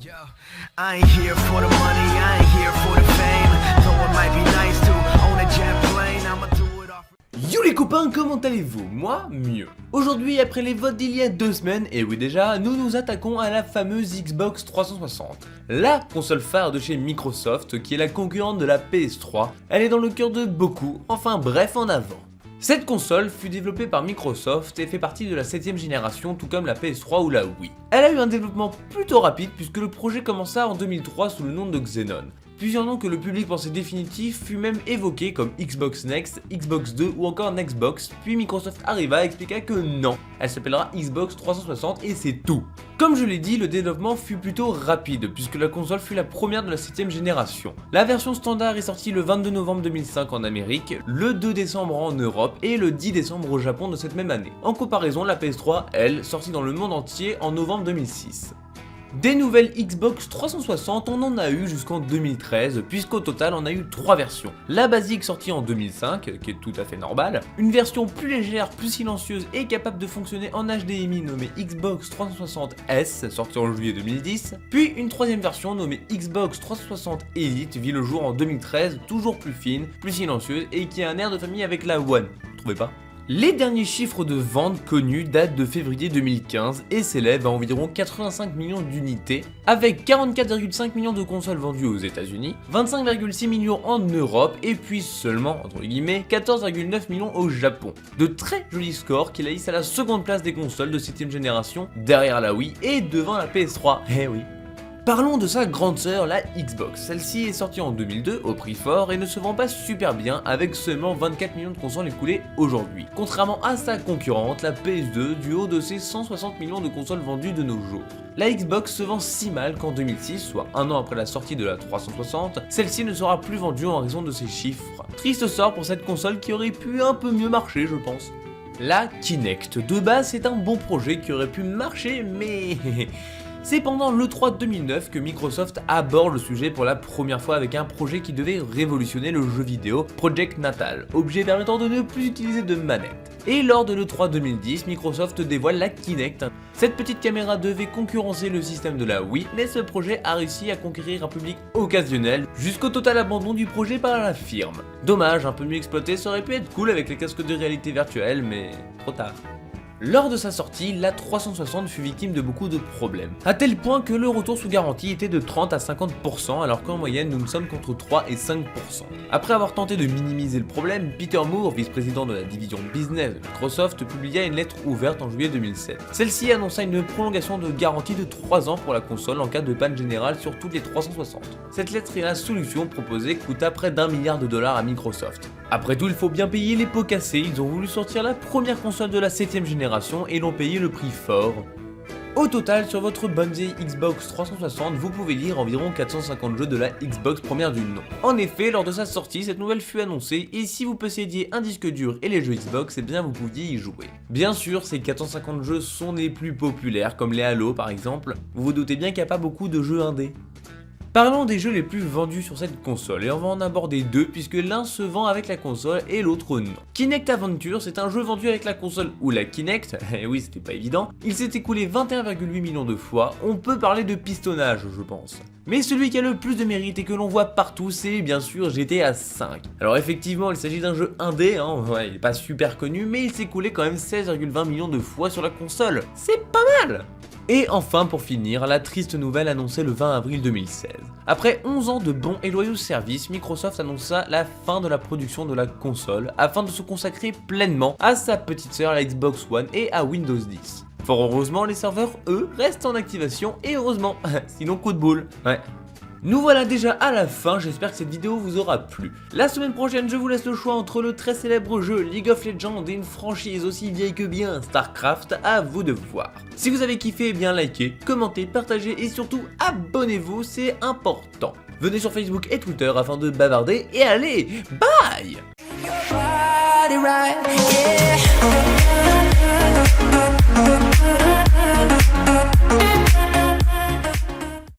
Yo, I ain't here for the money, I ain't here for the fame. Though it might be nice to own a jet plane, I'ma do it off. Yo les copains, comment allez-vous? Moi, mieux. Aujourd'hui, après les votes d'il y a 2 semaines, et oui déjà, nous nous attaquons à la fameuse Xbox 360. La console phare de chez Microsoft, qui est la concurrente de la PS3. Elle est dans le cœur de beaucoup, enfin bref, en avant. Cette console fut développée par Microsoft et fait partie de la 7ème génération, tout comme la PS3 ou la Wii. Elle a eu un développement plutôt rapide puisque le projet commença en 2003 sous le nom de Xenon. Plusieurs noms que le public pensait définitifs fut même évoqué comme Xbox Next, Xbox 2 ou encore Nextbox, puis Microsoft arriva et expliqua que non, elle s'appellera Xbox 360 et c'est tout. Comme je l'ai dit, le développement fut plutôt rapide puisque la console fut la première de la 7ème génération. La version standard est sortie le 22 novembre 2005 en Amérique, le 2 décembre en Europe et le 10 décembre au Japon de cette même année. En comparaison, la PS3, elle, sortie dans le monde entier en novembre 2006. Des nouvelles Xbox 360, on en a eu jusqu'en 2013, puisqu'au total on a eu 3 versions. La basique sortie en 2005, qui est tout à fait normale, une version plus légère, plus silencieuse et capable de fonctionner en HDMI nommée Xbox 360S, sortie en juillet 2010, puis une 3ème version nommée Xbox 360 Elite, vit le jour en 2013, toujours plus fine, plus silencieuse et qui a un air de famille avec la One, vous trouvez pas ? Les derniers chiffres de vente connus datent de février 2015 et s'élèvent à environ 85 millions d'unités, avec 44,5 millions de consoles vendues aux États-Unis, 25,6 millions en Europe et puis seulement, entre guillemets, 14,9 millions au Japon. De très jolis scores qui la hissent à la seconde place des consoles de 7ème génération, derrière la Wii et devant la PS3. Eh oui. Parlons de sa grande sœur, la Xbox. Celle-ci est sortie en 2002 au prix fort et ne se vend pas super bien avec seulement 24 millions de consoles écoulées aujourd'hui. Contrairement à sa concurrente, la PS2, du haut de ses 160 millions de consoles vendues de nos jours. La Xbox se vend si mal qu'en 2006, soit un an après la sortie de la 360, celle-ci ne sera plus vendue en raison de ses chiffres. Triste sort pour cette console qui aurait pu un peu mieux marcher, je pense. La Kinect. De base, c'est un bon projet qui aurait pu marcher, mais... C'est pendant l'E3 2009 que Microsoft aborde le sujet pour la première fois avec un projet qui devait révolutionner le jeu vidéo, Project Natal, objet permettant de ne plus utiliser de manette. Et lors de l'E3 2010, Microsoft dévoile la Kinect. Cette petite caméra devait concurrencer le système de la Wii, mais ce projet a réussi à conquérir un public occasionnel, jusqu'au total abandon du projet par la firme. Dommage, un peu mieux exploité, ça aurait pu être cool avec les casques de réalité virtuelle, mais trop tard. Lors de sa sortie, la 360 fut victime de beaucoup de problèmes, à tel point que le retour sous garantie était de 30 à 50% alors qu'en moyenne nous ne sommes qu'entre 3 et 5%. Après avoir tenté de minimiser le problème, Peter Moore, vice-président de la division business de Microsoft, publia une lettre ouverte en juillet 2007. Celle-ci annonça une prolongation de garantie de 3 ans pour la console en cas de panne générale sur toutes les 360. Cette lettre et la solution proposée coûta près d'1 milliard de dollars à Microsoft. Après tout, il faut bien payer les pots cassés, ils ont voulu sortir la première console de la 7ème génération et l'ont payé le prix fort. Au total, sur votre bonne vieille Xbox 360, vous pouvez lire environ 450 jeux de la Xbox première du nom. En effet, lors de sa sortie, cette nouvelle fut annoncée et si vous possédiez un disque dur et les jeux Xbox, eh bien vous pouviez y jouer. Bien sûr, ces 450 jeux sont les plus populaires, comme les Halo par exemple. Vous vous doutez bien qu'il n'y a pas beaucoup de jeux indés. Parlons des jeux les plus vendus sur cette console et on va en aborder 2 puisque l'un se vend avec la console et l'autre non. Kinect Adventure, c'est un jeu vendu avec la console ou la Kinect, et oui c'était pas évident, il s'est écoulé 21,8 millions de fois, on peut parler de pistonnage je pense. Mais celui qui a le plus de mérite et que l'on voit partout c'est bien sûr GTA V. Alors effectivement il s'agit d'un jeu indé, ouais, il est pas super connu mais il s'est écoulé quand même 16,20 millions de fois sur la console, c'est pas mal. Et enfin pour finir, la triste nouvelle annoncée le 20 avril 2016. Après 11 ans de bons et loyaux services, Microsoft annonça la fin de la production de la console afin de se consacrer pleinement à sa petite sœur la Xbox One et à Windows 10. Fort heureusement, les serveurs, eux, restent en activation et heureusement, sinon coup de boule. Ouais. Nous voilà déjà à la fin, j'espère que cette vidéo vous aura plu. La semaine prochaine, je vous laisse le choix entre le très célèbre jeu League of Legends et une franchise aussi vieille que bien, StarCraft, à vous de voir. Si vous avez kiffé, eh bien likez, commentez, partagez et surtout abonnez-vous, c'est important. Venez sur Facebook et Twitter afin de bavarder et allez, bye!